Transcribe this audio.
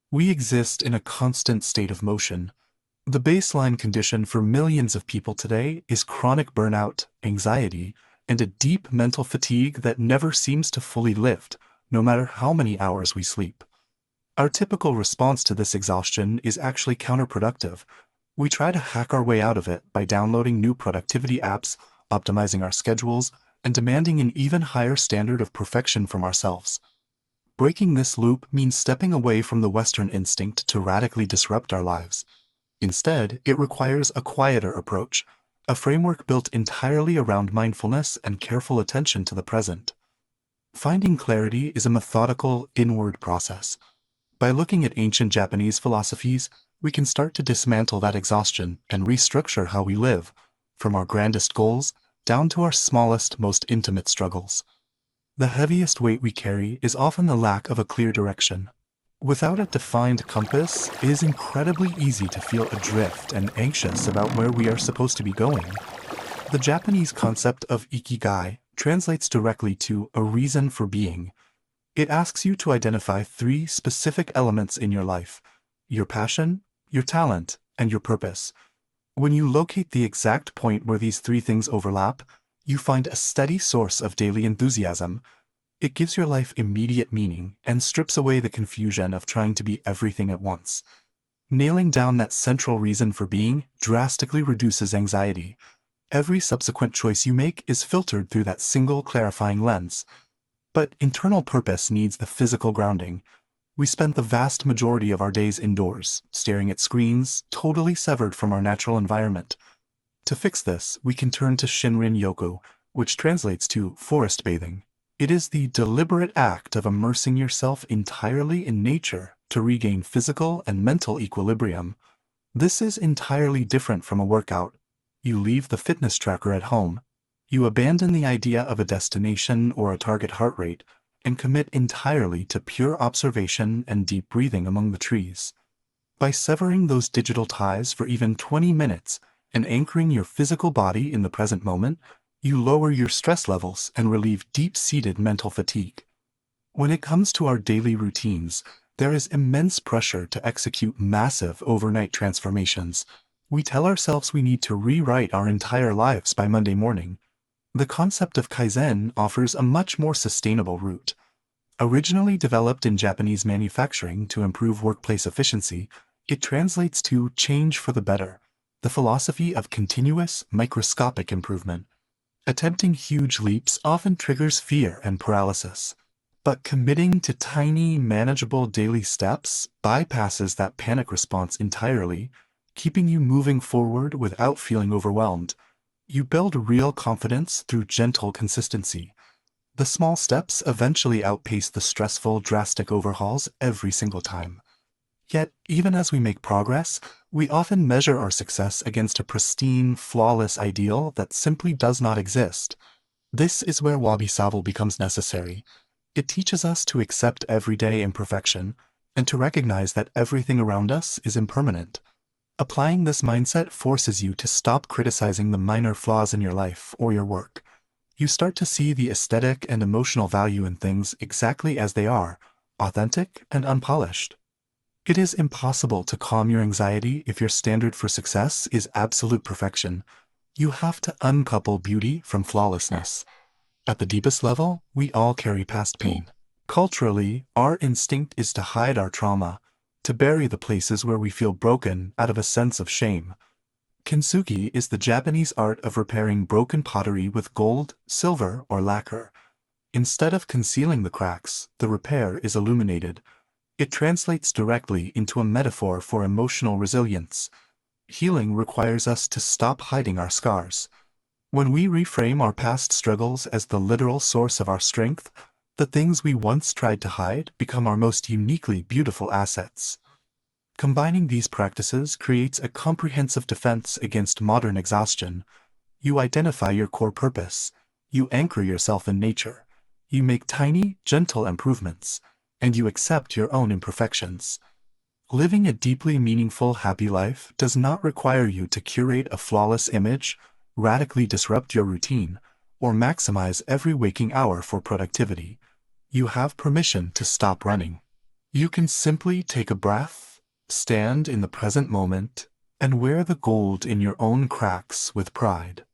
We exist in a constant state of motion. The baseline condition for millions of people today is chronic burnout, anxiety, and a deep mental fatigue that never seems to fully lift, no matter how many hours we sleep. Our typical response to this exhaustion is actually counterproductive. We try to hack our way out of it by downloading new productivity apps, optimizing our schedules, and demanding an even higher standard of perfection from ourselves. Breaking this loop means stepping away from the Western instinct to radically disrupt our lives. Instead, it requires a quieter approach, a framework built entirely around mindfulness and careful attention to the present. Finding clarity is a methodical, inward process. By looking at ancient Japanese philosophies, we can start to dismantle that exhaustion and restructure how we live, from our grandest goals down to our smallest, most intimate struggles. The heaviest weight we carry is often the lack of a clear direction. Without a defined compass, it is incredibly easy to feel adrift and anxious about where we are supposed to be going. The Japanese concept of Ikigai translates directly to a reason for being. It asks you to identify three specific elements in your life: your passion, your talent, and your purpose. When you locate the exact point where these three things overlap, you find a steady source of daily enthusiasm. It gives your life immediate meaning and strips away the confusion of trying to be everything at once. Nailing down that central reason for being drastically reduces anxiety. Every subsequent choice you make is filtered through that single clarifying lens. But internal purpose needs the physical grounding. We spend the vast majority of our days indoors, staring at screens, totally severed from our natural environment. To fix this, we can turn to Shinrin-Yoku, which translates to forest bathing. It is the deliberate act of immersing yourself entirely in nature to regain physical and mental equilibrium. This is entirely different from a workout. You leave the fitness tracker at home. You abandon the idea of a destination or a target heart rate and commit entirely to pure observation and deep breathing among the trees. By severing those digital ties for even 20 minutes and anchoring your physical body in the present moment, you lower your stress levels and relieve deep-seated mental fatigue. When it comes to our daily routines, there is immense pressure to execute massive overnight transformations. We tell ourselves we need to rewrite our entire lives by Monday morning. The concept of Kaizen offers a much more sustainable route. Originally developed in Japanese manufacturing to improve workplace efficiency, it translates to change for the better, the philosophy of continuous, microscopic improvement. Attempting huge leaps often triggers fear and paralysis, but committing to tiny, manageable daily steps bypasses that panic response entirely, keeping you moving forward without feeling overwhelmed. You build real confidence through gentle consistency. The small steps eventually outpace the stressful, drastic overhauls every single time. Yet, even as we make progress, we often measure our success against a pristine, flawless ideal that simply does not exist. This is where Wabi-Sabi becomes necessary. It teaches us to accept everyday imperfection and to recognize that everything around us is impermanent. Applying this mindset forces you to stop criticizing the minor flaws in your life or your work. You start to see the aesthetic and emotional value in things exactly as they are, authentic and unpolished. It is impossible to calm your anxiety if your standard for success is absolute perfection. You have to uncouple beauty from flawlessness. At the deepest level, we all carry past pain. Culturally, our instinct is to hide our trauma, to bury the places where we feel broken out of a sense of shame. Kintsugi is the Japanese art of repairing broken pottery with gold, silver, or lacquer. Instead of concealing the cracks, the repair is illuminated. It translates directly into a metaphor for emotional resilience. Healing requires us to stop hiding our scars. When we reframe our past struggles as the literal source of our strength, the things we once tried to hide become our most uniquely beautiful assets. Combining these practices creates a comprehensive defense against modern exhaustion. You identify your core purpose. You anchor yourself in nature. You make tiny, gentle improvements, and you accept your own imperfections. Living a deeply meaningful, happy life does not require you to curate a flawless image, radically disrupt your routine, or maximize every waking hour for productivity. You have permission to stop running. You can simply take a breath, stand in the present moment, and wear the gold in your own cracks with pride.